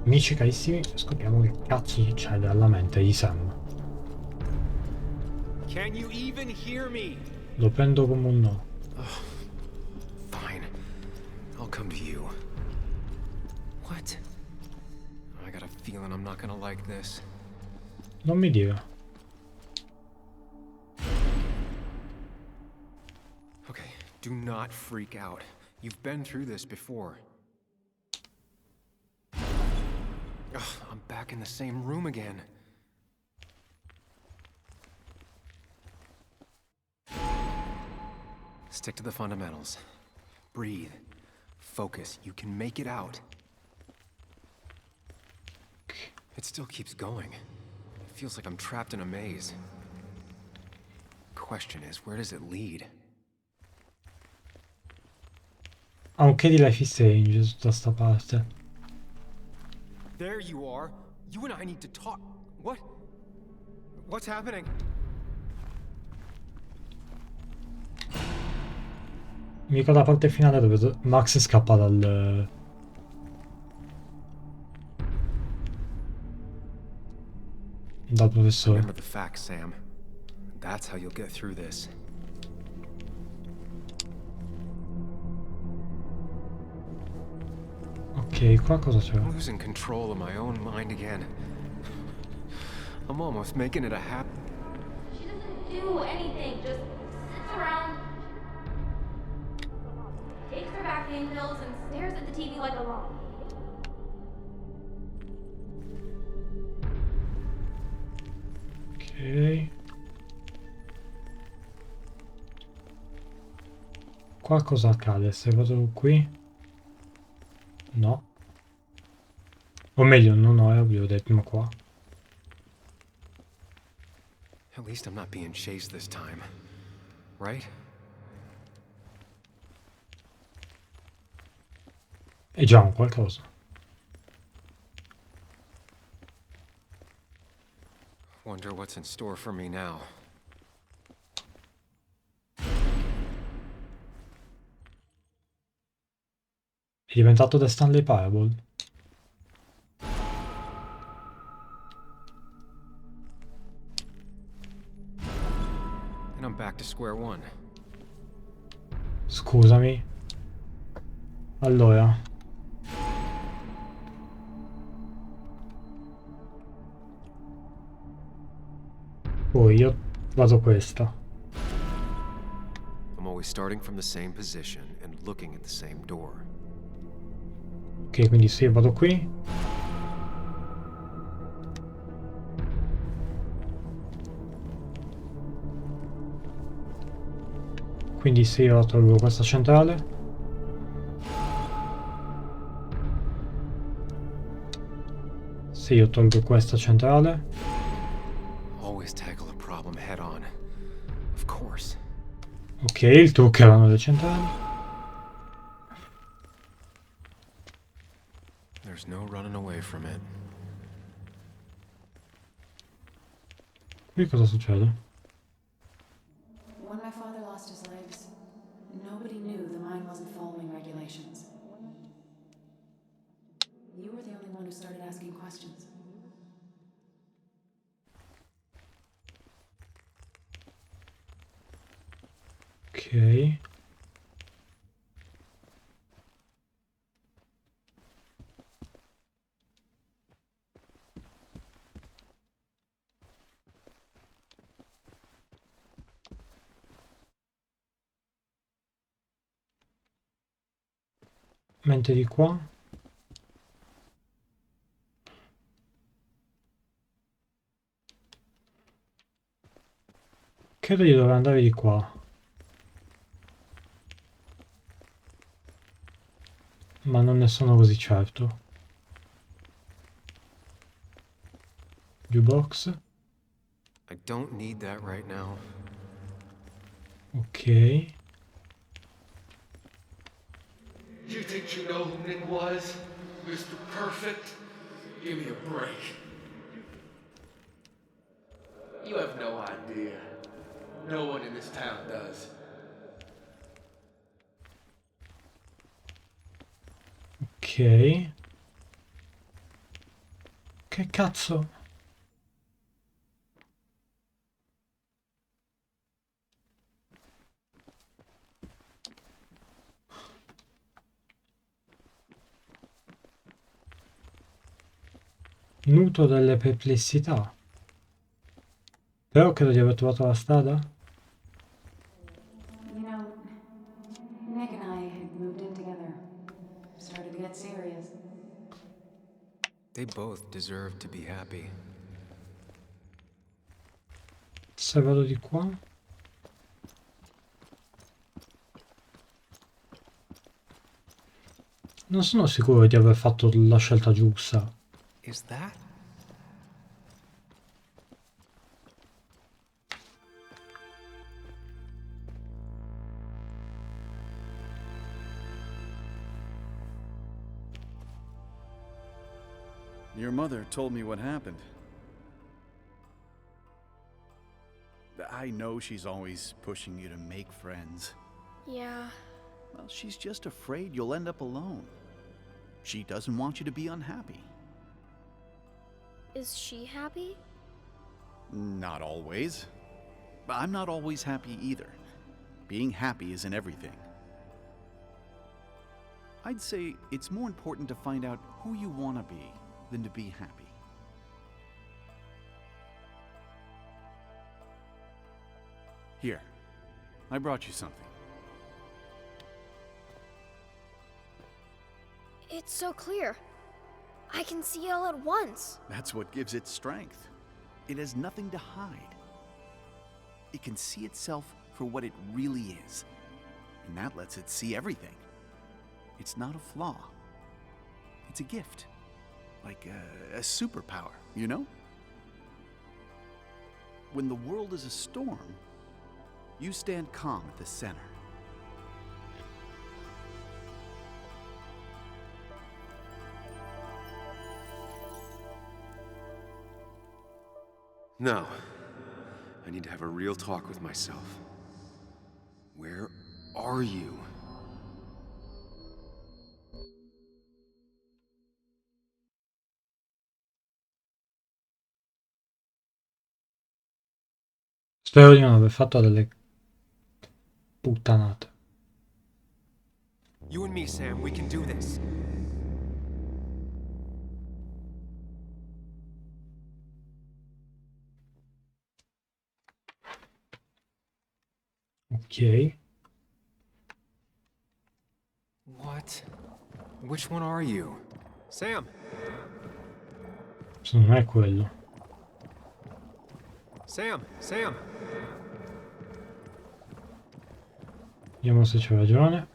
Amici carissimi, scopriamo che cazzo succede alla mente di Sam. Can you even hear me? Lo prendo come un no. Fine. I'll come to you. What? I got a feeling I'm not gonna like this. Non mi dire. Okay, do not freak out. You've been through this before. Ugh, I'm back in the same room again. Stick to the fundamentals. Breathe. Focus. You can make it out. It still keeps going. It feels like I'm trapped in a maze. Question is, where does it lead? Ha un che di Life is Strange tutta sta parte. There you are. You and I need to talk. What? What's happening? Mi ricordo la parte finale dove Max scappa dal professore. Remember the facts, Sam. That's how you'll get through this. Ok, qua cosa c'è? I'm losing control of my own mind again. I'm almost making it a habit. She doesn't do anything, just sits around, takes her vaccine pills, and stares at the TV like a log. Ok. Qua cosa accade? Se vado qui? No. O meglio, no, no, volevo vedere prima qua. At least I'm not being chased this time. Right? È già un qualcosa. Wonder what's in store for me now. È diventato The Stanley Parable. And I'm back to square one. Scusami. Allora. Poi io vado questa. I'm always starting from the same position and looking at the same door. Ok, quindi se io vado qui. Quindi se io tolgo questa centrale. Se io tolgo questa centrale. Always tackle a problem head on. Of course. Ok, il trucco erano le centrali. There's no running away from it. Qui cosa succede? When my father lost his legs, nobody knew the mine wasn't following regulations. You were the only one who started asking questions. Ok. Mentre di qua. Credo di dover andare di qua. Ma non ne sono così certo. Jukebox. I don't need that right now. Ok. You think you know who Nick was? Mr. Perfect? Give me a break. You have no idea. No one in this town does. Ok. Che cazzo? Nutro delle perplessità. Però credo di aver trovato la strada. You know, Nick and I had moved in together. Started to get serious. They both deserve to be happy. Se vado di qua. Non sono sicuro di aver fatto la scelta giusta. Is that? Your mother told me what happened. I know she's always pushing you to make friends. Yeah. Well, she's just afraid you'll end up alone. She doesn't want you to be unhappy. Is she happy? Not always. I'm not always happy either. Being happy isn't everything. I'd say it's more important to find out who you want to be than to be happy. Here, I brought you something. It's so clear. I can see it all at once. That's what gives it strength. It has nothing to hide. It can see itself for what it really is, and that lets it see everything. It's not a flaw. It's a gift. Like a superpower, you know? When the world is a storm, you stand calm at the center. Now, I need to have a real talk with myself. Where are you? Spero di non aver fatto delle puttanate. You and me, Sam, we can do this. Ok. What? Which one are you? Sam! Se non è quello. Sam! Sam! Vediamo se c'ho ragione.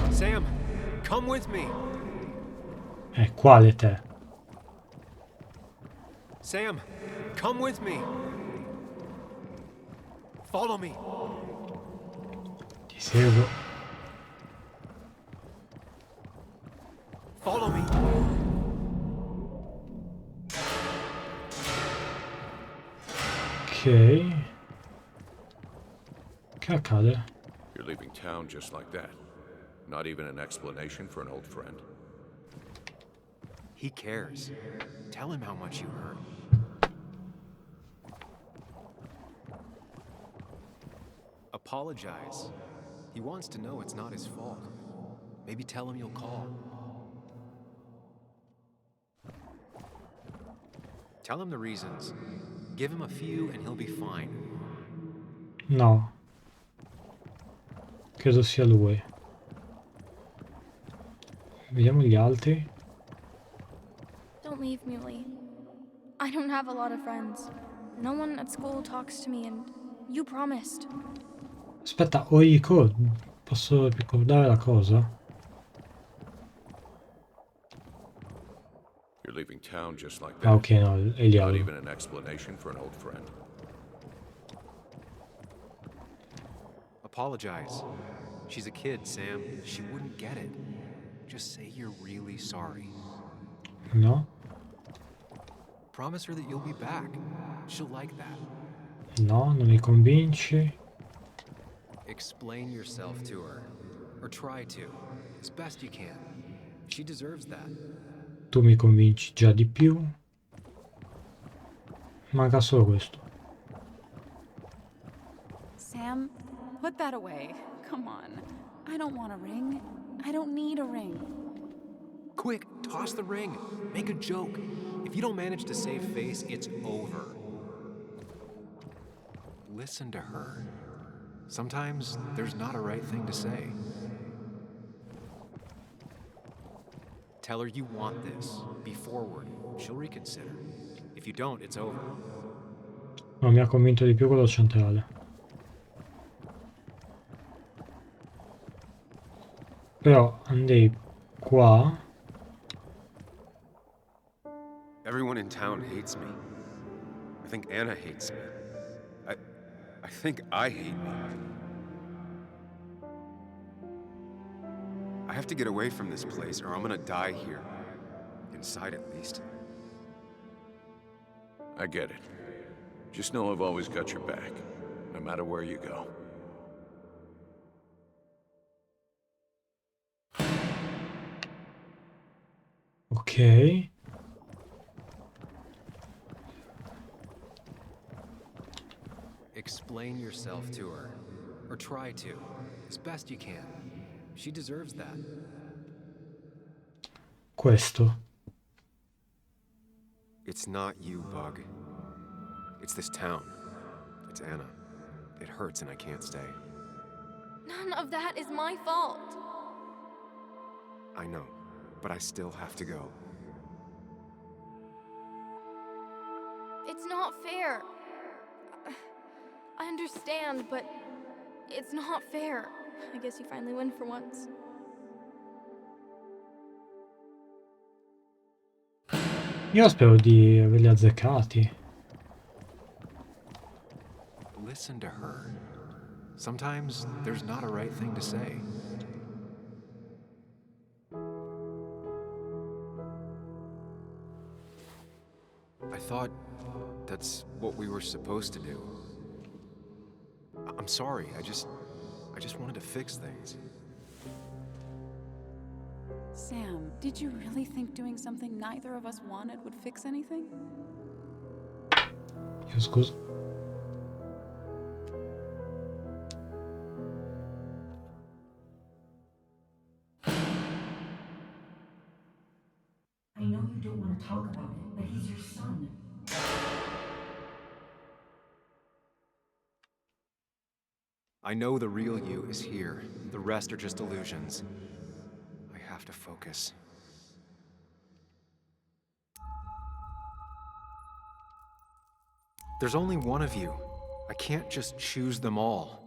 Sam! Come with me! Quale te? Sam! Come with me! Follow me! Ti seguo. Follow me! Ok. Che accade? You're leaving town just like that. Not even an explanation for an old friend. He cares. Tell him how much you hurt. Apologize. He wants to know it's not his fault. Maybe tell him you'll call. Tell him the reasons. Give him a few and he'll be fine. No. Credo sia lui. Vediamo gli altri. Don't leave me, Lee. I don't have a lot of friends. No one at school talks to me, and you promised. Aspetta, ho i ricordi. Posso ricordare la cosa? You're leaving town just like Ah, that. ok, no, è gli Not altri. even an explanation for an old friend. Apologize. She's a kid, Sam. She wouldn't get it. Just say you're really sorry. No? Promise her that you'll be back. She'll like that. No, non mi convinci. Explain yourself to her. Or try to. As best you can. She deserves that. Tu mi convinci già di più. Manca solo questo. Sam, put that away. Come on. I don't want a ring. I don't need a ring. Quick, toss the ring. Make a joke. If you don't manage to save face, it's over. Listen to her. Sometimes there's not a right thing to say. Tell her you want this. Be forward. She'll reconsider. If you don't, it's over. No, mi ha convinto di più quello centrale. Però andrei qua. Everyone in town hates me. I think Anna hates me. I think I hate me. I have to get away from this place or I'm gonna die here. Inside at least. I get it. Just know I've always got your back, no matter where you go. Ok. Explain yourself to her. Or try to. As best you can. She deserves that. Questo. It's not you, Bug. It's this town. It's Anna. It hurts and I can't stay. None of that is my fault. I know, but I still have to go. It's not fair. I understand, but it's not fair. I guess you finally win for once. Io spero di averli azzeccati. Listen to her. Sometimes there's not a right thing to say. I thought that's what we were supposed to do. I'm sorry, I just wanted to fix things. Sam, did you really think doing something neither of us wanted would fix anything? Io scuso. I know you don't want to talk about it, but he's your son. I know the real you is here. The rest are just illusions. I have to focus. There's only one of you. I can't just choose them all.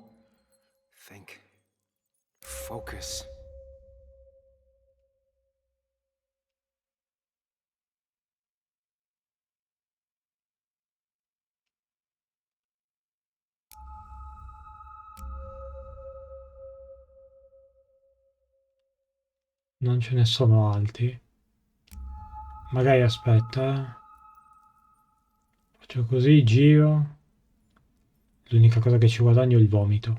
Think. Focus. Non ce ne sono altri. Magari aspetta. Faccio così, giro. L'unica cosa che ci guadagno è il vomito.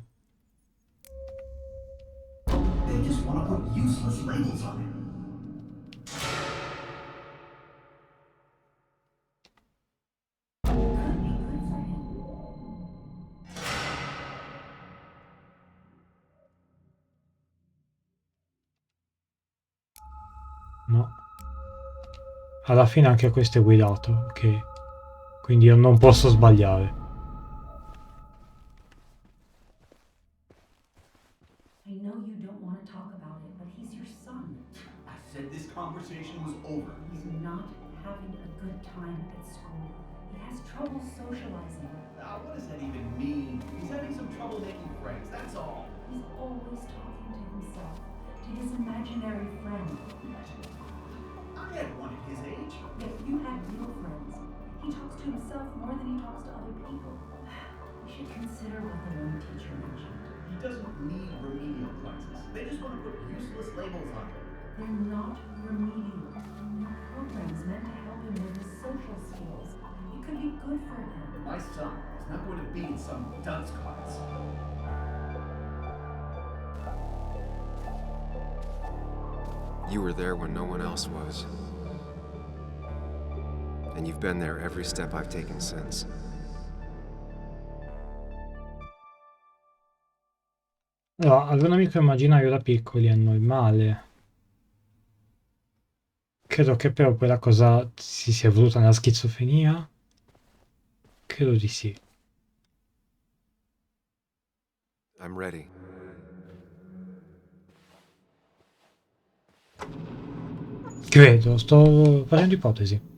They just want to put useless labels on him. Could be good for him. No. Alla fine anche questo è guidato, ok. Quindi io non posso sbagliare. I know you don't want to talk about it, but he's your son. I said this conversation was over. He's not having a good time at school. He has trouble socializing. What does that even mean? He's having some trouble making friends, that's all. He's always talking to himself, to his imaginary friend. I had one at his age. Yet you had real friends. He talks to himself more than he talks to other people. You should consider what the one teacher mentioned. He doesn't need remedial classes. They just want to put useless labels on him. They're not remedial. They're programs meant to help him with his social skills. It could be good for him. My son is not going to be in some dunce class. You were there when no one else was. And you've been there every step I've taken since. No, avere un amico immaginario da piccoli è normale. Credo che però quella cosa si sia evoluta nella schizofrenia. Credo di sì. I'm ready. Credo, sto facendo ipotesi.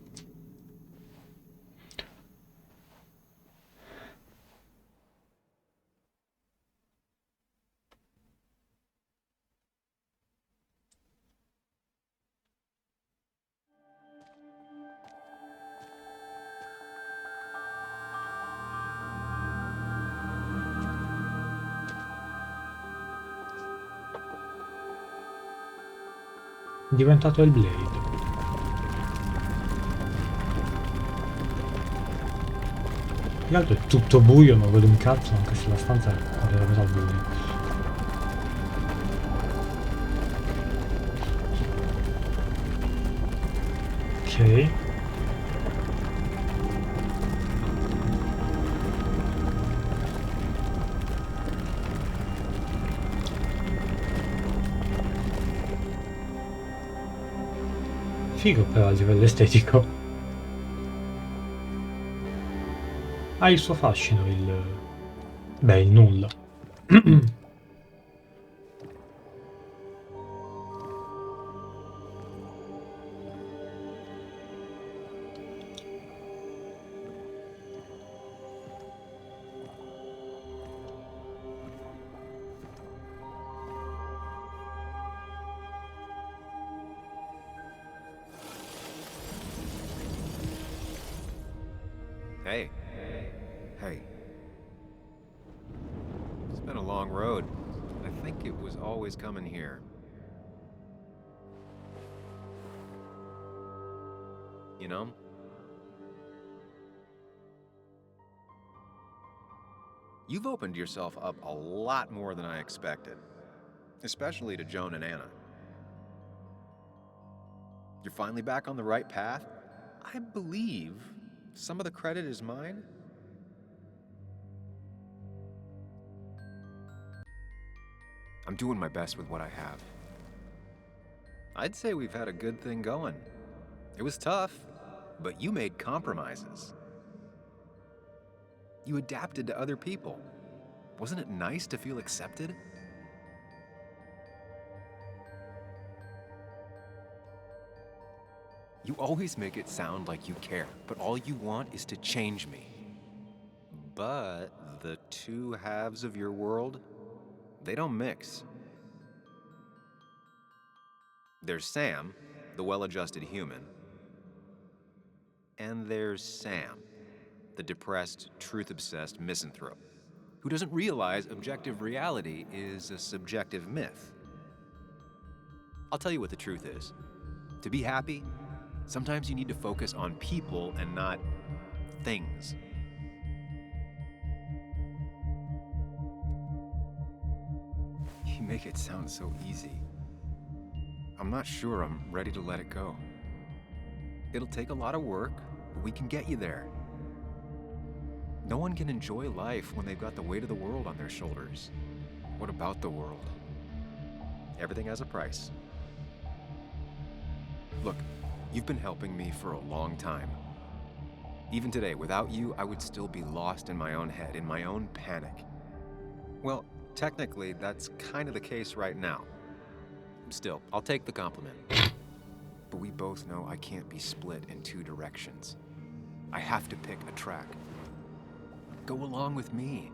È diventato il Blade. Più che altro è tutto buio, non vedo un cazzo, anche se la stanza è veramente al buio. Ok. Figo però a livello estetico. Ha il suo fascino il... Beh, il nulla. Hey. Hey. It's been a long road. I think it was always coming here. You know? You've opened yourself up a lot more than I expected. Especially to Joan and Anna. You're finally back on the right path? I believe some of the credit is mine. I'm doing my best with what I have. I'd say we've had a good thing going. It was tough, but you made compromises. You adapted to other people. Wasn't it nice to feel accepted? You always make it sound like you care, but all you want is to change me. But the two halves of your world, they don't mix. There's Sam, the well-adjusted human, and there's Sam, the depressed, truth-obsessed misanthrope, who doesn't realize objective reality is a subjective myth. I'll tell you what the truth is. To be happy, sometimes you need to focus on people and not things. You make it sound so easy. I'm not sure I'm ready to let it go. It'll take a lot of work, but we can get you there. No one can enjoy life when they've got the weight of the world on their shoulders. What about the world? Everything has a price. Look, you've been helping me for a long time. Even today, without you, I would still be lost in my own head, in my own panic. Well, technically, that's kind of the case right now. Still, I'll take the compliment. But we both know I can't be split in two directions. I have to pick a track. Go along with me.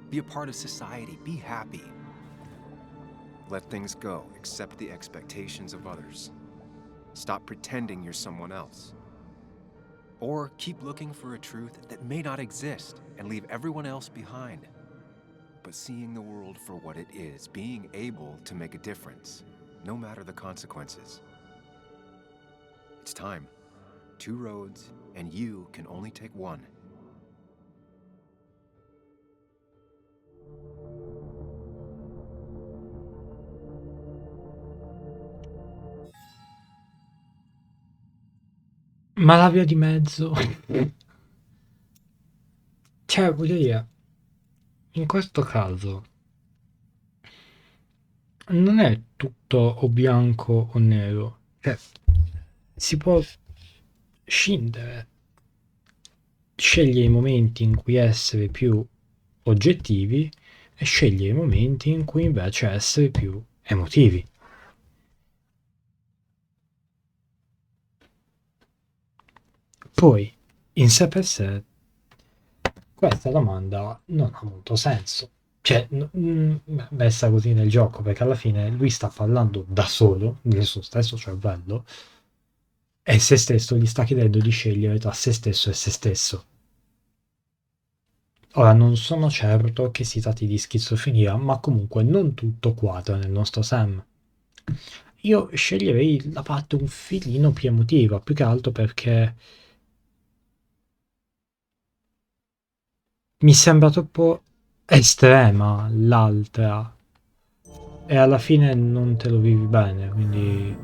Be a part of society. Be happy. Let things go. Accept the expectations of others. Stop pretending you're someone else. Or keep looking for a truth that may not exist and leave everyone else behind. But seeing the world for what it is, being able to make a difference, no matter the consequences. It's time. Two roads, and you can only take one. Ma la via di mezzo. Cioè, voglio dire, in questo caso non è tutto o bianco o nero. Cioè, si può scindere. Sceglie i momenti in cui essere più oggettivi e sceglie i momenti in cui invece essere più emotivi. Poi, in sé per sé, questa domanda non ha molto senso. Cioè, messa così nel gioco, perché alla fine lui sta parlando da solo, nel suo stesso cervello, e se stesso gli sta chiedendo di scegliere tra se stesso e se stesso. Ora, non sono certo che si tratti di schizofrenia, ma comunque non tutto quadra nel nostro Sam. Io sceglierei la parte un filino più emotiva, più che altro perché mi sembra troppo estrema l'altra e alla fine non te lo vivi bene, quindi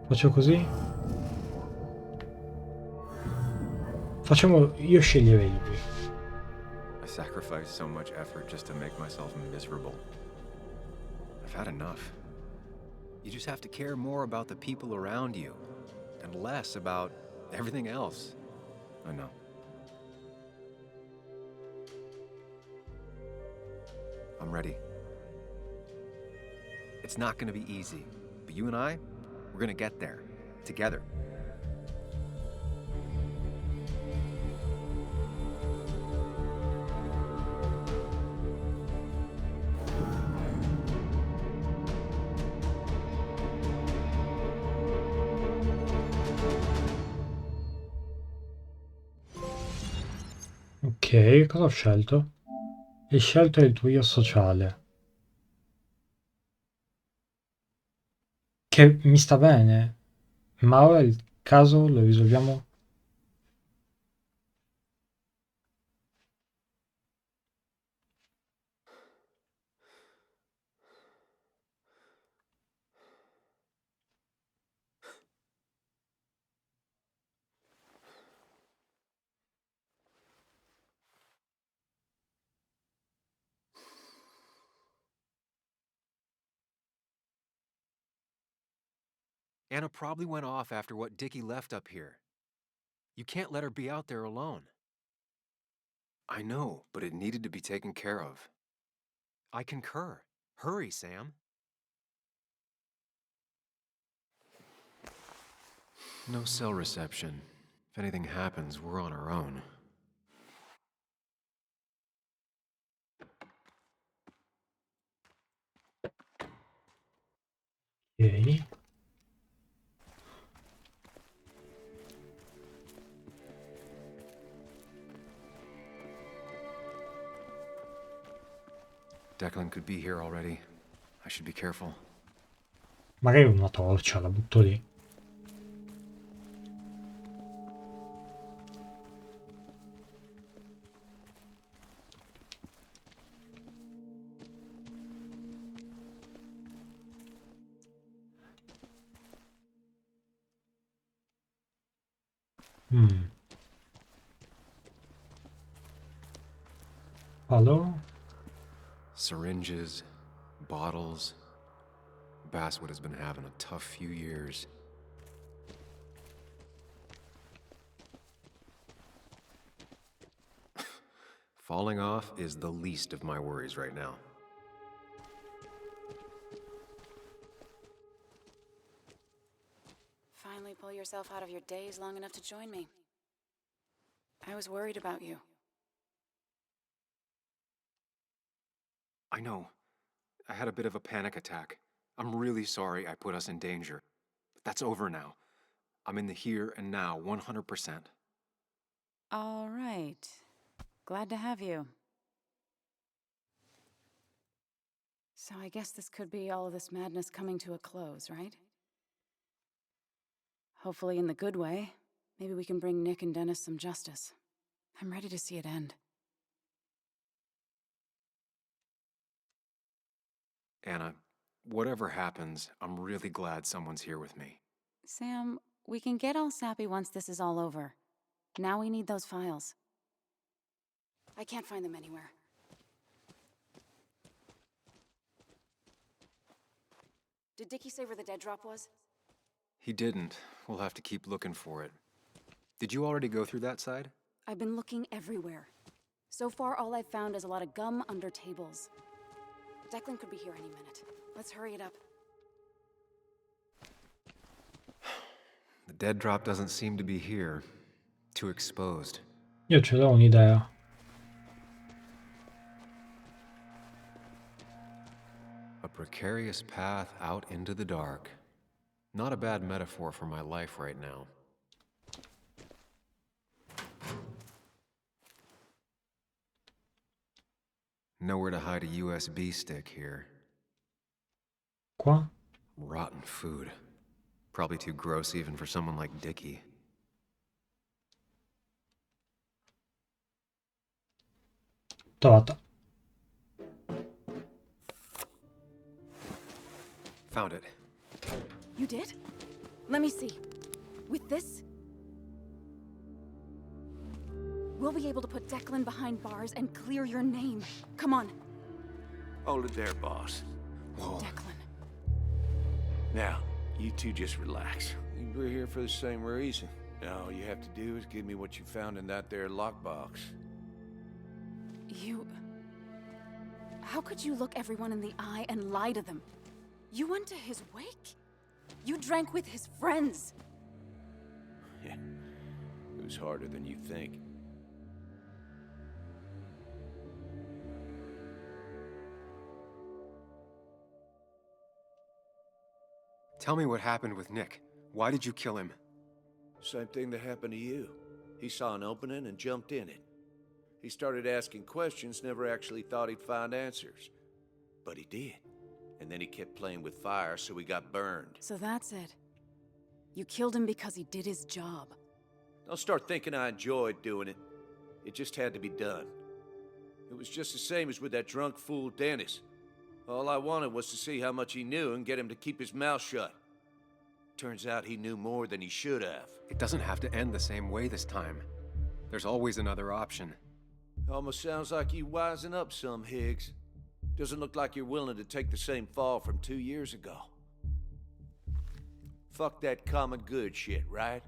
faccio così? Facciamo, io sceglierei lui. I sacrificed so much effort just to make myself miserable. I've had enough. You just have to care more about the people around you and less about everything else. I know. I'm ready. It's not gonna be easy, but you and I, we're gonna get there. Together. Ok, cosa ho scelto? Hai scelto il tuo io sociale, che mi sta bene, ma ora il caso lo risolviamo. Anna probably went off after what Dickie left up here. You can't let her be out there alone. I know, but it needed to be taken care of. I concur. Hurry, Sam. No cell reception. If anything happens, we're on our own. Ok. Declan could be here already. I should be careful. Magari una torcia, la butto lì. Mm. Allora? Syringes, bottles. Basswood has been having a tough few years. Falling off is the least of my worries right now. Finally pull yourself out of your daze long enough to join me. I was worried about you. I know. I had a bit of a panic attack. I'm really sorry I put us in danger. But that's over now. I'm in the here and now, 100%. All right. Glad to have you. So I guess this could be all of this madness coming to a close, right? Hopefully in the good way. Maybe we can bring Nick and Dennis some justice. I'm ready to see it end. Anna, whatever happens, I'm really glad someone's here with me. Sam, We can get all sappy once this is all over. Now we need those files. I can't find them anywhere. Did Dickie say where the dead drop was? He didn't. We'll have to keep looking for it. Did you already go through that side? I've been looking everywhere. So far, all I've found is a lot of gum under tables. Declan could be here any minute. Let's hurry it up. The dead drop doesn't seem to be here. Too exposed. Io ce l'ho un'idea. A precarious path out into the dark. Not a bad metaphor for my life right now. Nowhere to hide a USB stick here. Qua? Rotten food. Probably too gross even for someone like Dickie. Trovata. Found it. You did? Let me see. With this, we'll be able to put Declan behind bars and clear your name. Come on. Hold it there, boss. Whoa. Declan. Now, you two just relax. We're here for the same reason. Now, all you have to do is give me what you found in that there lockbox. You... How could you look everyone in the eye and lie to them? You went to his wake? You drank with his friends. Yeah, it was harder than you think. Tell me what happened with Nick. Why did you kill him? Same thing that happened to you. He saw an opening and jumped in it. He started asking questions, never actually thought he'd find answers. But he did. And then he kept playing with fire, so he got burned. So that's it. You killed him because he did his job. Don't start thinking I enjoyed doing it. It just had to be done. It was just the same as with that drunk fool Dennis. All I wanted was to see how much he knew and get him to keep his mouth shut. Turns out he knew more than he should have. It doesn't have to end the same way this time. There's always another option. Almost sounds like you wising up some, Higgs. Doesn't look like you're willing to take the same fall from 2 years ago. Fuck that common good shit, right?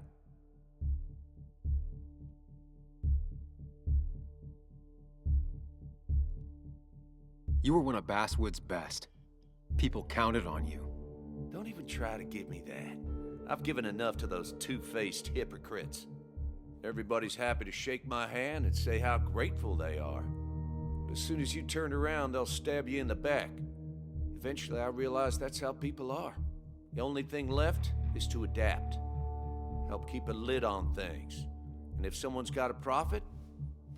You were one of Basswood's best. People counted on you. Don't even try to give me that. I've given enough to those two-faced hypocrites. Everybody's happy to shake my hand and say how grateful they are. But as soon as you turn around, they'll stab you in the back. Eventually, I realized that's how people are. The only thing left is to adapt. Help keep a lid on things. And if someone's got a profit,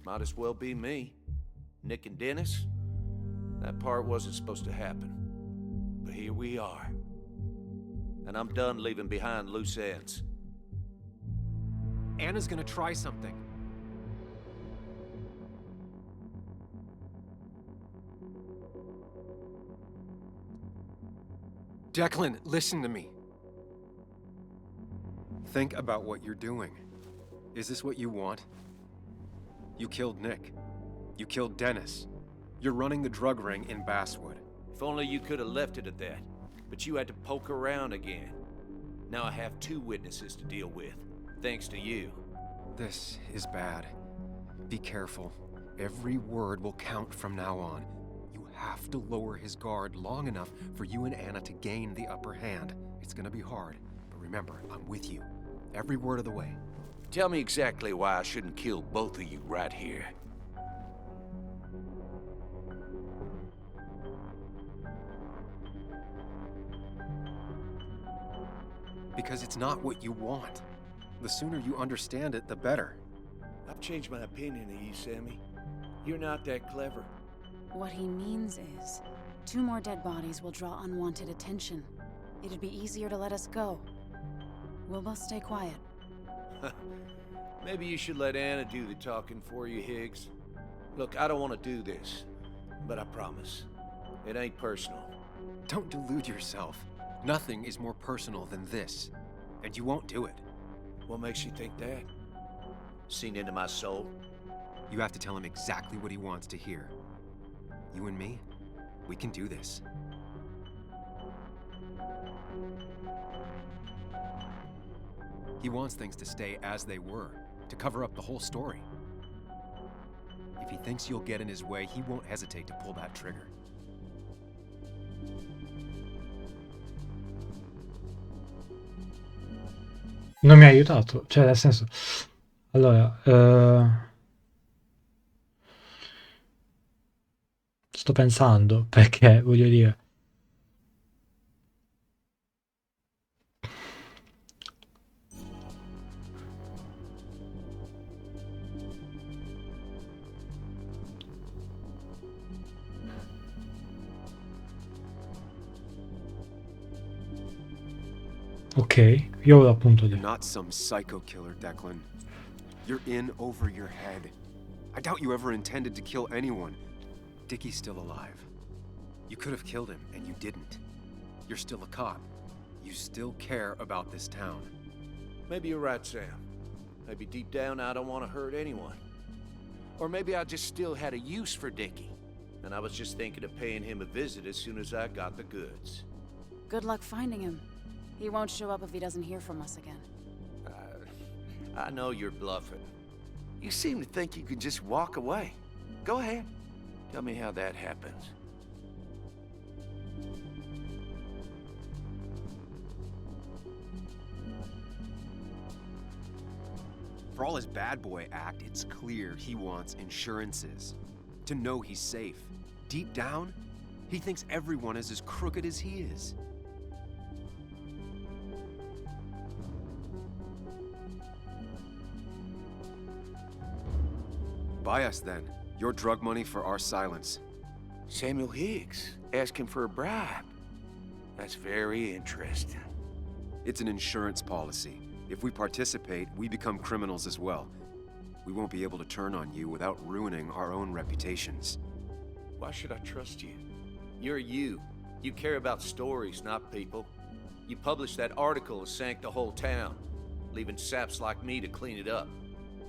might as well be me. Nick and Dennis, that part wasn't supposed to happen. But here we are. And I'm done leaving behind loose ends. Anna's gonna try something. Declan, listen to me. Think about what you're doing. Is this what you want? You killed Nick. You killed Dennis. You're running the drug ring in Basswood. If only you could have left it at that. But you had to poke around again. Now I have 2 witnesses to deal with, thanks to you. This is bad. Be careful. Every word will count from now on. You have to lower his guard long enough for you and Anna to gain the upper hand. It's gonna be hard, but remember, I'm with you. Every word of the way. Tell me exactly why I shouldn't kill both of you right here. Because it's not what you want. The sooner you understand it, the better. I've changed my opinion of you, Sammy. You're not that clever. What he means is, 2 more dead bodies will draw unwanted attention. It'd be easier to let us go. We'll both stay quiet. Maybe you should let Anna do the talking for you, Higgs. Look, I don't want to do this, but I promise. It ain't personal. Don't delude yourself. Nothing is more personal than this. And you won't do it. What makes you think that? Seen into my soul? You have to tell him exactly what he wants to hear. You and me, we can do this. He wants things to stay as they were, to cover up the whole story. If he thinks you'll get in his way, he won't hesitate to pull that trigger. Non mi ha aiutato, cioè nel senso... Allora, sto pensando, perché voglio dire... Ok, io appunto You're not some psycho killer, Declan. You're in over your head. I doubt you ever intended to kill anyone. Dickie's still alive. You could have killed him, and you didn't. You're still a cop. You still care about this town. Maybe you're right, Sam. Maybe deep down I don't want to hurt anyone. Or maybe I just still had a use for Dickie, and I was just thinking of paying him a visit as soon as I got the goods. Good luck finding him. He won't show up if he doesn't hear from us again. I know you're bluffing. You seem to think you can just walk away. Go ahead. Tell me how that happens. For all his bad boy act, it's clear he wants insurances. To know he's safe. Deep down, he thinks everyone is as crooked as he is. Buy us then. Your drug money for our silence. Samuel Higgs asking for a bribe. That's very interesting. It's an insurance policy. If we participate, we become criminals as well. We won't be able to turn on you without ruining our own reputations. Why should I trust you? You're you. You care about stories, not people. You published that article that sank the whole town, leaving saps like me to clean it up.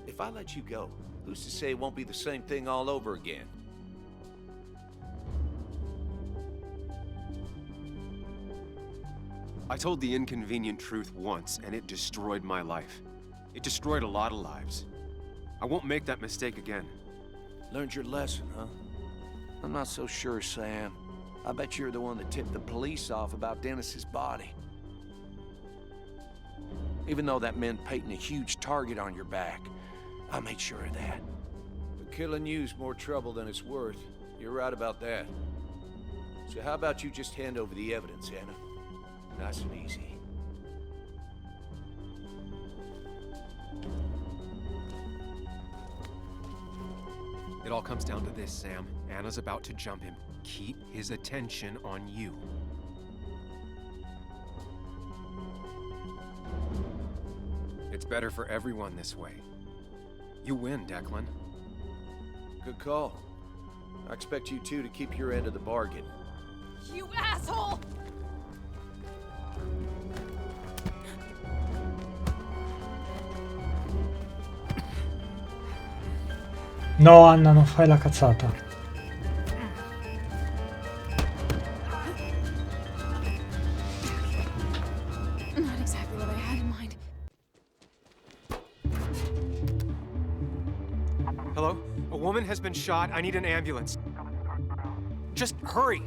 If I let you go, who's to say it won't be the same thing all over again? I told the inconvenient truth once, and it destroyed my life. It destroyed a lot of lives. I won't make that mistake again. Learned your lesson, huh? I'm not so sure, Sam. I bet you're the one that tipped the police off about Dennis's body. Even though that meant painting a huge target on your back, I made sure of that. But killing you's more trouble than it's worth. You're right about that. So how about you just hand over the evidence, Anna? Nice and easy. It all comes down to this, Sam. Anna's about to jump him. Keep his attention on you. It's better for everyone this way. You win, Declan. Good call. I expect you two to keep your end of the bargain. You asshole! No, Anna, non fai la cazzata. Not exactly what I had in mind. Hello? A woman has been shot. I need an ambulance. Just hurry!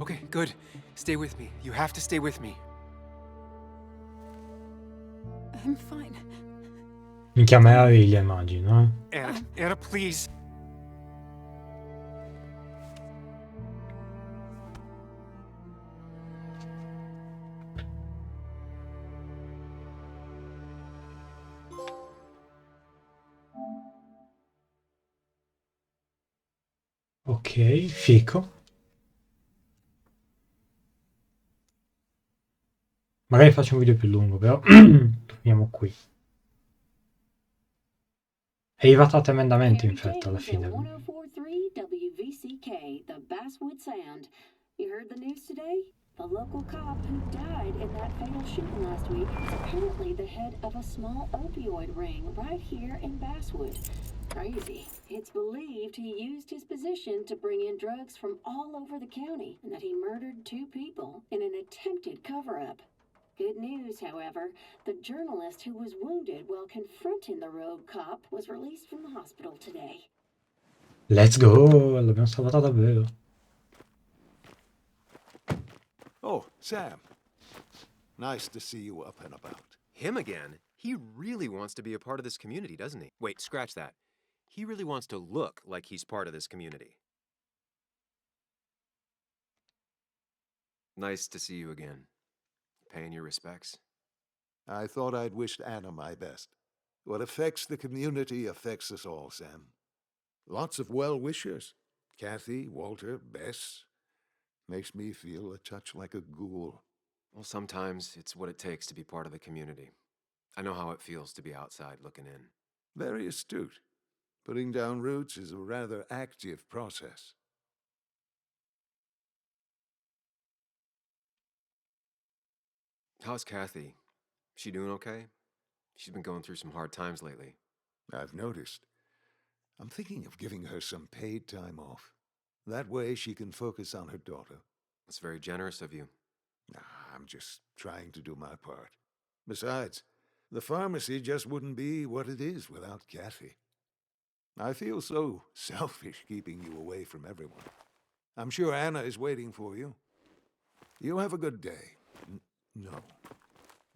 Okay, good. Stay with me. You have to stay with me. I'm fine. Minchia meraviglia, immagino, eh? Anna, please. Ok, fico. Magari faccio un video più lungo, però finiamo qui. È arrivato a emendamenti in fretta alla fine. WVCK, the Basswood Sound. You heard the news today? The local cop who died in that fatal shooting last week is apparently the head of a small opioid ring right here in Basswood. Crazy. It's believed he used his position to bring in drugs from all over the county and that he murdered 2 people in an attempted cover-up. Good news, however, the journalist who was wounded while confronting the rogue cop was released from the hospital today. Let's go! L'abbiamo salvata davvero. Oh, Sam. Nice to see you up and about. Him again? He really wants to be a part of this community, doesn't he? Wait, scratch that. He really wants to look like he's part of this community. Nice to see you again. Paying your respects? I thought I'd wished Anna my best. What affects the community affects us all, Sam. Lots of well-wishers. Kathy, Walter, Bess. Makes me feel a touch like a ghoul. Well, sometimes it's what it takes to be part of the community. I know how it feels to be outside looking in. Very astute. Putting down roots is a rather active process. How's Kathy? She doing okay? She's been going through some hard times lately. I've noticed. I'm thinking of giving her some paid time off. That way she can focus on her daughter. That's very generous of you. I'm just trying to do my part. Besides, the pharmacy just wouldn't be what it is without Kathy. I feel so selfish keeping you away from everyone. I'm sure Anna is waiting for you. You have a good day. No.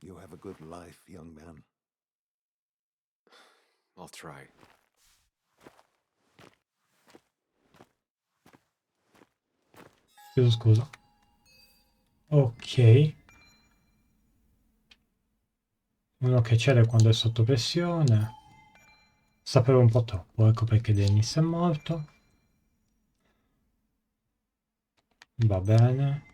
You have a good life, young man. I'll try. Chiedo scusa. Ok. Uno che cede quando è sotto pressione. Sapevo un po' troppo, ecco perché Dennis è morto. Va bene.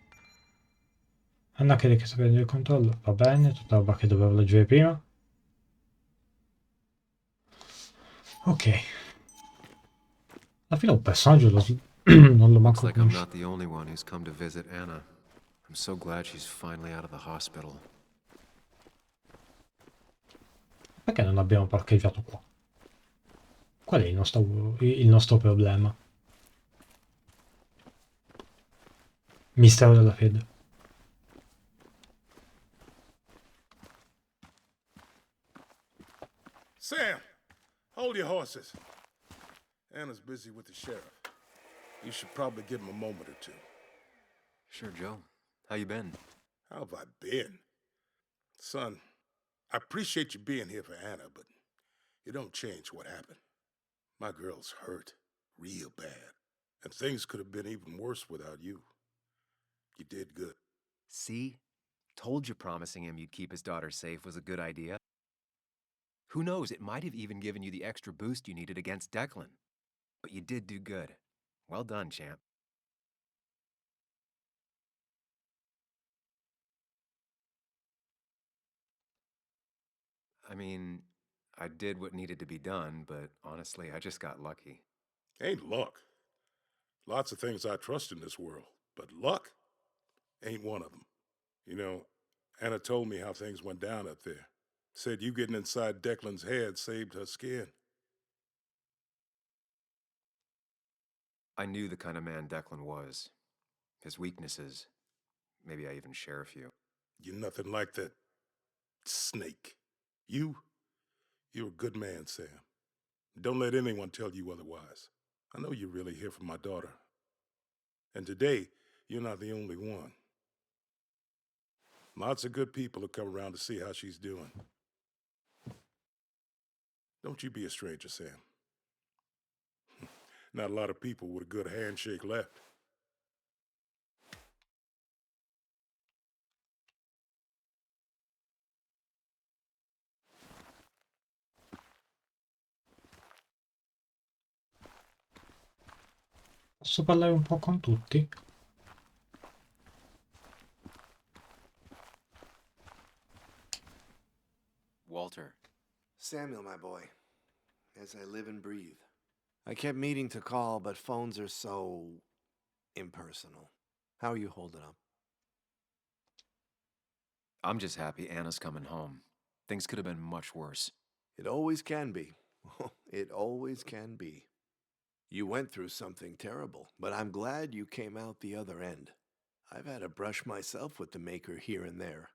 Anna crede che sta prendendo il controllo. Va bene, tutta roba che dovevo leggere prima. Ok. Alla fine un personaggio non lo manco Looks like I'm conosco. not the only one who's come to visit Anna. I'm so glad she's finally out of the hospital. Perché non abbiamo parcheggiato qua? Qual è il nostro problema? Mistero della fede. Sam, hold your horses. Anna's busy with the sheriff. You should probably give him a moment or 2. Sure, Joe. How you been? How have I been? Son, I appreciate you being here for Anna, but it don't change what happened. My girl's hurt, real bad, and things could have been even worse without you. You did good. See? Told you promising him you'd keep his daughter safe was a good idea. Who knows, it might have even given you the extra boost you needed against Declan. But you did do good. Well done, champ. I mean, I did what needed to be done, but honestly, I just got lucky. Ain't luck. Lots of things I trust in this world, but luck ain't one of them. You know, Anna told me how things went down up there. Said you getting inside Declan's head saved her skin. I knew the kind of man Declan was. His weaknesses. Maybe I even share a few. You're nothing like that snake. You're a good man, Sam. Don't let anyone tell you otherwise. I know you're really here for my daughter. And today, you're not the only one. Lots of good people have come around to see how she's doing. Don't you be a stranger, Sam. Not a lot of people with a good handshake left. Posso parlare un po' con tutti? Walter. Samuel, my boy, as I live and breathe. I kept meaning to call, but phones are so impersonal. How are you holding up? I'm just happy Anna's coming home. Things could have been much worse. It always can be. It always can be. You went through something terrible, but I'm glad you came out the other end. I've had a brush myself with the Maker here and there,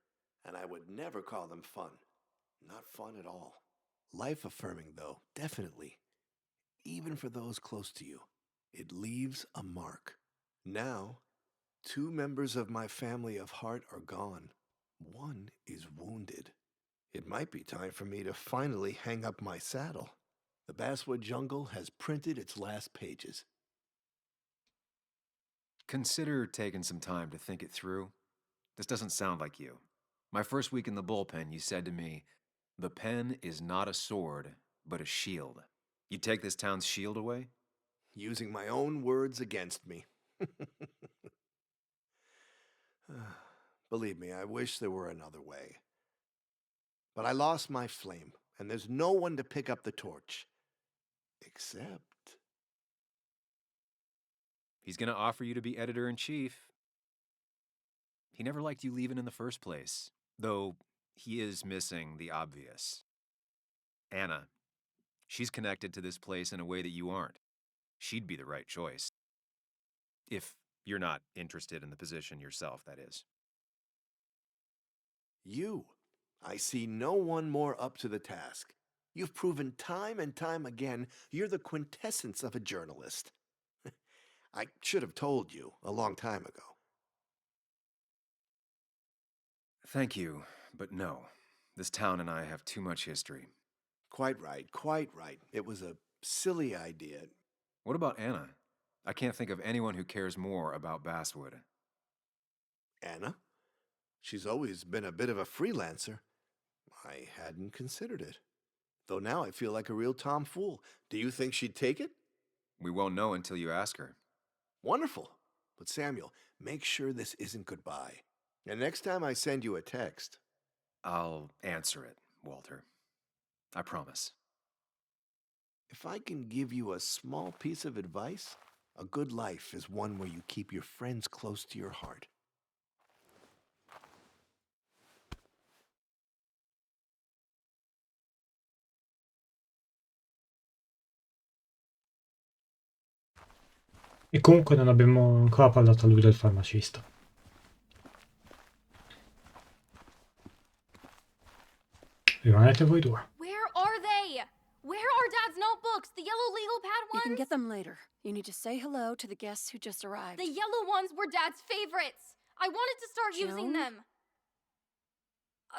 and I would never call them fun. Not fun at all. Life-affirming, though, definitely. Even for those close to you. It leaves a mark. Now, 2 members of my family of heart are gone. 1 is wounded. It might be time for me to finally hang up my saddle. The Basswood Jungle has printed its last pages. Consider taking some time to think it through. This doesn't sound like you. My first week in the bullpen, you said to me, "The pen is not a sword, but a shield." You take this town's shield away? Using my own words against me. Believe me, I wish there were another way. But I lost my flame, and there's no one to pick up the torch. Except... He's gonna offer you to be editor-in-chief. He never liked you leaving in the first place, though he is missing the obvious. Anna. She's connected to this place in a way that you aren't. She'd be the right choice. If you're not interested in the position yourself, that is. You. I see no one more up to the task. You've proven time and time again you're the quintessence of a journalist. I should have told you a long time ago. Thank you, but no. This town and I have too much history. Quite right, quite right. It was a silly idea. What about Anna? I can't think of anyone who cares more about Basswood. Anna? She's always been a bit of a freelancer. I hadn't considered it. Though now I feel like a real tomfool. Do you think she'd take it? We won't know until you ask her. Wonderful. But Samuel, make sure this isn't goodbye. And next time I send you a text... I'll answer it, Walter. I promise. If I can give you a small piece of advice, a good life is one where you keep your friends close to your heart. E comunque non abbiamo ancora parlato a lui del farmacista. Rimanete voi due. Where are they? Where are Dad's notebooks? The yellow legal pad ones? You can get them later. You need to say hello to the guests who just arrived. The yellow ones were Dad's favorites. I wanted to start using Joan? them.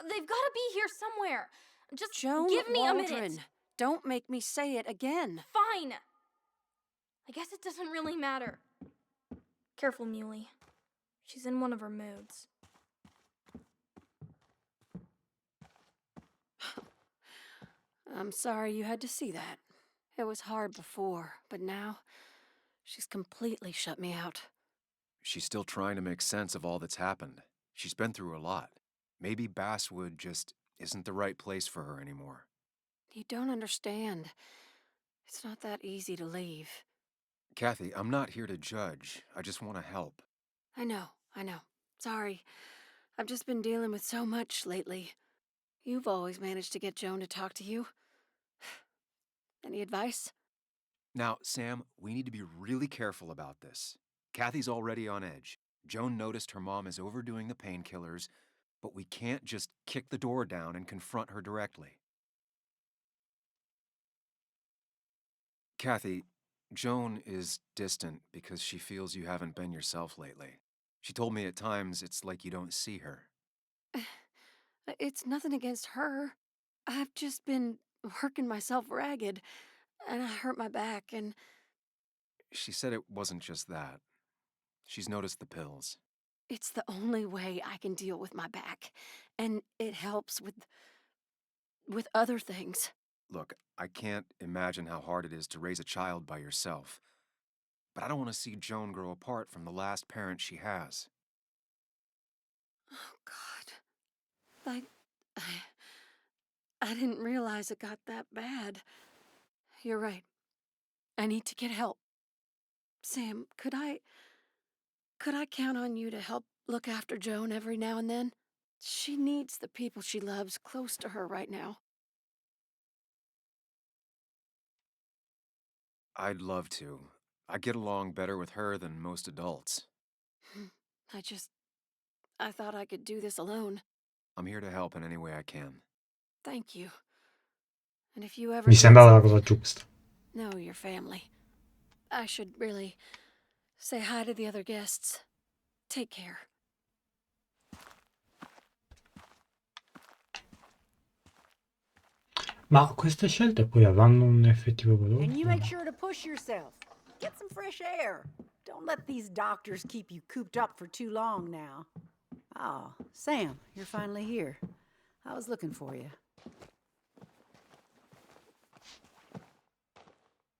They've got to be here somewhere. Just Joan give me a Waldron. minute. Don't make me say it again. Fine. I guess it doesn't really matter. Careful, Muley. She's in one of her moods. I'm sorry you had to see that. It was hard before, but now she's completely shut me out. She's still trying to make sense of all that's happened. She's been through a lot. Maybe Basswood just isn't the right place for her anymore. You don't understand. It's not that easy to leave. Kathy, I'm not here to judge. I just want to help. I know. Sorry. I've just been dealing with so much lately. You've always managed to get Joan to talk to you. Any advice? Now, Sam, we need to be really careful about this. Kathy's already on edge. Joan noticed her mom is overdoing the painkillers, but we can't just kick the door down and confront her directly. Kathy, Joan is distant because she feels you haven't been yourself lately. She told me at times it's like you don't see her. It's nothing against her. I've just been working myself ragged, and I hurt my back, and... She said it wasn't just that. She's noticed the pills. It's the only way I can deal with my back, and it helps with other things. Look, I can't imagine how hard it is to raise a child by yourself. But I don't want to see Joan grow apart from the last parent she has. Oh, God. I didn't realize it got that bad. You're right. I need to get help. Sam, could I count on you to help look after Joan every now and then? She needs the people she loves close to her right now. I'd love to. I get along better with her than most adults. I thought I could do this alone. I'm here to help in any way I can. Thank you. And if you ever Mi need sembrava la something, cosa giusta. know your family. I should really say hi to the other guests. Take care. Ma queste scelte poi avranno un effettivo valore? And you o make no? sure to push yourself. Get some fresh air. Don't let these doctors keep you cooped up for too long now. Oh, Sam, you're finally here. I was looking for you.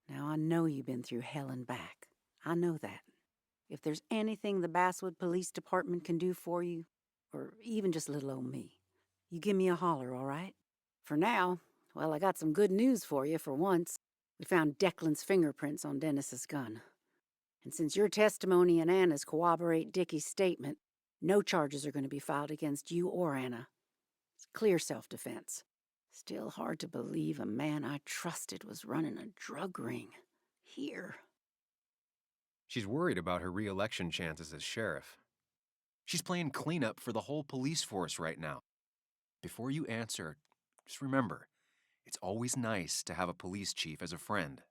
Now, I know you've been through hell and back. I know that. If there's anything the Basswood Police Department can do for you, or even just little old me, you give me a holler, all right? For now, well, I got some good news for you for once. We found Declan's fingerprints on Dennis's gun. And since your testimony and Anna's corroborate Dickie's statement, no charges are going to be filed against you or Anna. It's clear self-defense. Still hard to believe a man I trusted was running a drug ring. Here. She's worried about her re-election chances as sheriff. She's playing cleanup for the whole police force right now. Before you answer, just remember, it's always nice to have a police chief as a friend.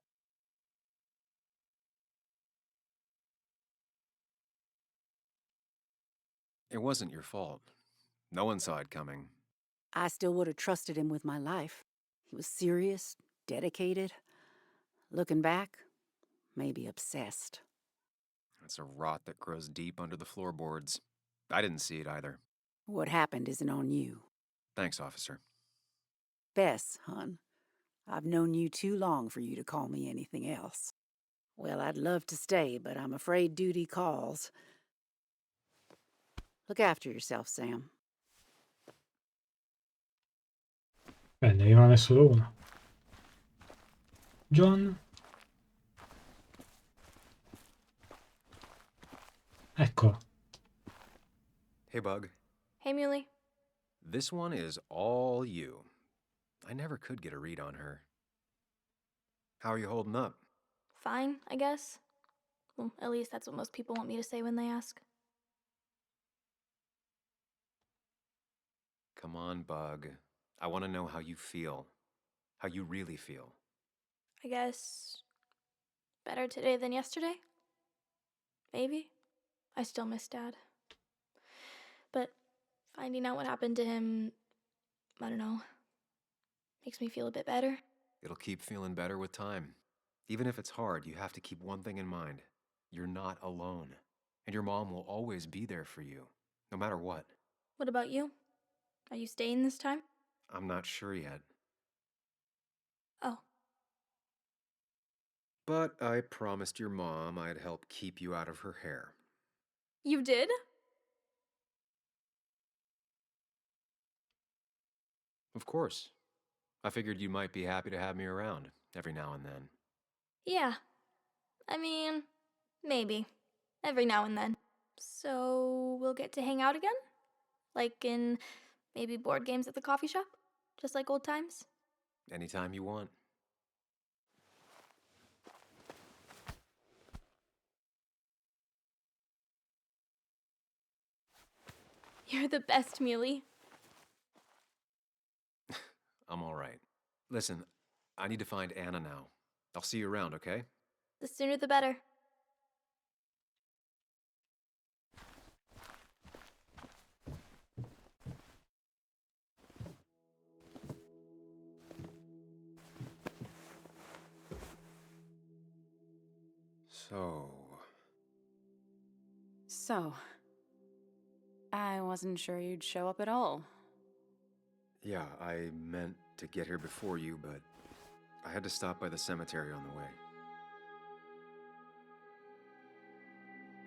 It wasn't your fault. No one saw it coming. I still would have trusted him with my life. He was serious, dedicated. Looking back, maybe obsessed. It's a rot that grows deep under the floorboards. I didn't see it either. What happened isn't on you. Thanks, officer. Bess, hon, I've known you too long for you to call me anything else. Well, I'd love to stay, but I'm afraid duty calls. Look after yourself, Sam. Beh, ne rimane solo una. John? Ecco. Hey, Bug. Hey, Muley. This one is all you. I never could get a read on her. How are you holding up? Fine, I guess. Well, at least that's what most people want me to say when they ask. Come on, Bug. I want to know how you feel. How you really feel. I guess better today than yesterday? Maybe. I still miss Dad. But finding out what happened to him, I don't know, makes me feel a bit better. It'll keep feeling better with time. Even if it's hard, you have to keep one thing in mind. You're not alone. And your mom will always be there for you, no matter what. What about you? Are you staying this time? I'm not sure yet. Oh. But I promised your mom I'd help keep you out of her hair. You did? Of course. I figured you might be happy to have me around every now and then. Yeah. I mean, maybe. Every now and then. So we'll get to hang out again? Like in maybe board games at the coffee shop? Just like old times? Anytime you want. You're the best, Muley. I'm all right. Listen, I need to find Anna now. I'll see you around, okay? The sooner the better. So, I wasn't sure you'd show up at all. Yeah, I meant to get here before you, but I had to stop by the cemetery on the way.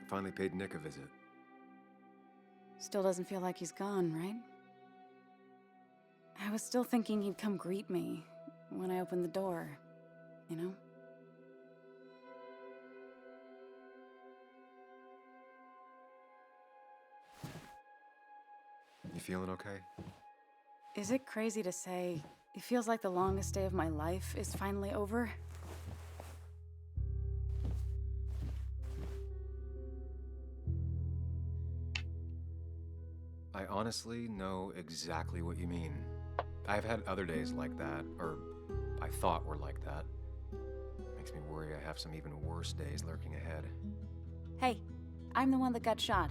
I finally paid Nick a visit. Still doesn't feel like he's gone, right? I was still thinking he'd come greet me when I opened the door, you know? You feeling okay? Is it crazy to say it feels like the longest day of my life is finally over? I honestly know exactly what you mean. I've had other days like that, or I thought were like that. Makes me worry I have some even worse days lurking ahead. Hey, I'm the one that got shot.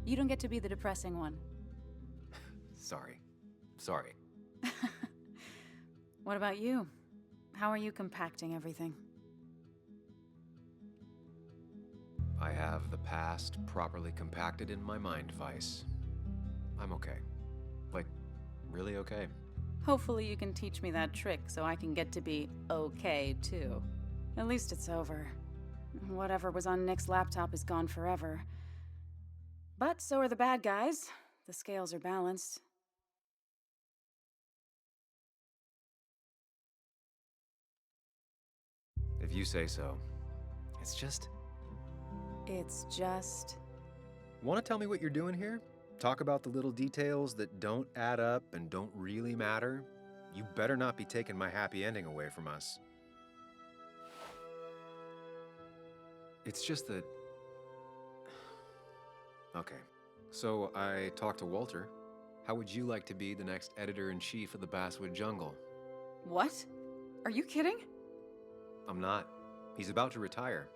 You don't get to be the depressing one. Sorry. What about you? How are you compacting everything? I have the past properly compacted in my mind vice. I'm okay. Like, really okay. Hopefully you can teach me that trick so I can get to be okay, too. At least it's over. Whatever was on Nick's laptop is gone forever. But so are the bad guys. The scales are balanced. If you say so. It's just... Want to tell me what you're doing here? Talk about the little details that don't add up and don't really matter? You better not be taking my happy ending away from us. It's just that... Okay, so I talked to Walter. How would you like to be the next editor-in-chief of the Basswood Jungle? What? Are you kidding? I'm not. He's about to retire.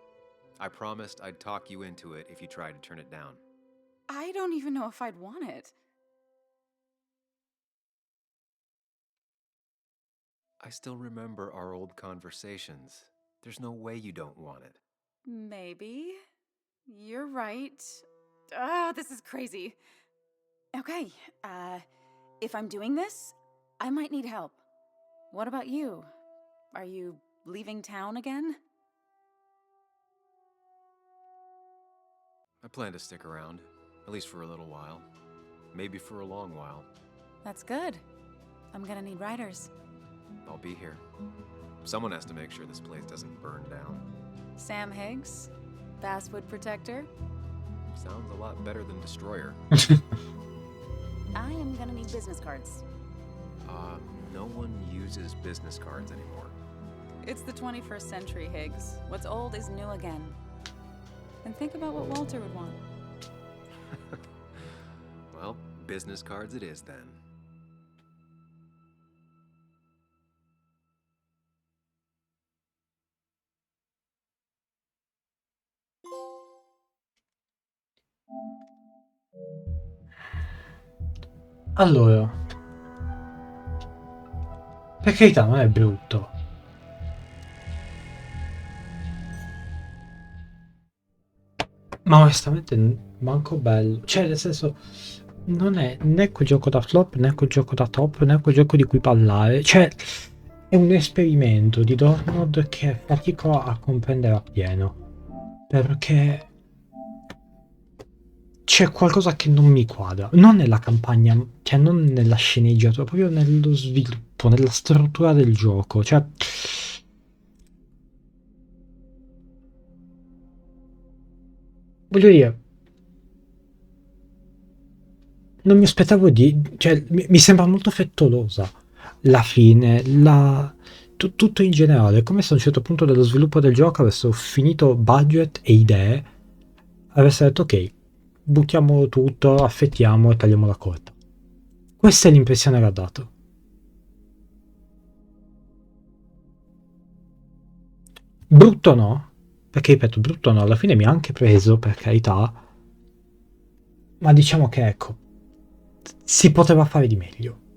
I promised I'd talk you into it if you tried to turn it down. I don't even know if I'd want it. I still remember our old conversations. There's no way you don't want it. Maybe. You're right. This is crazy. Okay, if I'm doing this, I might need help. What about you? Are you leaving town again? I plan to stick around, at least for a little while. Maybe for a long while. That's good. I'm gonna need writers. I'll be here. Someone has to make sure this place doesn't burn down. Sam Higgs, Basswood Protector. Sounds a lot better than Destroyer. I am gonna need business cards. No one uses business cards anymore. It's the 21st century, Higgs. What's old is new again. And think about what Walter would want. Well, business cards it is then. Allora, per carità non è brutto. Ma onestamente manco bello. Cioè, nel senso, non è né quel gioco da flop, né quel gioco da top, né quel gioco di cui parlare. Cioè, è un esperimento di Dornod che fatico a comprendere appieno. Perché c'è qualcosa che non mi quadra. Non nella campagna, cioè non nella sceneggiatura, proprio nello sviluppo, nella struttura del gioco. Cioè... Voglio dire, non mi aspettavo di... cioè, mi sembra molto frettolosa la fine, tutto in generale, come se a un certo punto dello sviluppo del gioco avessero finito budget e idee, avessero detto ok, buttiamo tutto, affettiamo e tagliamo la corda. Questa è l'impressione che ha dato. Brutto no, perché ripeto, brutto no, alla fine mi ha anche preso, per carità, ma diciamo che ecco, si poteva fare di meglio.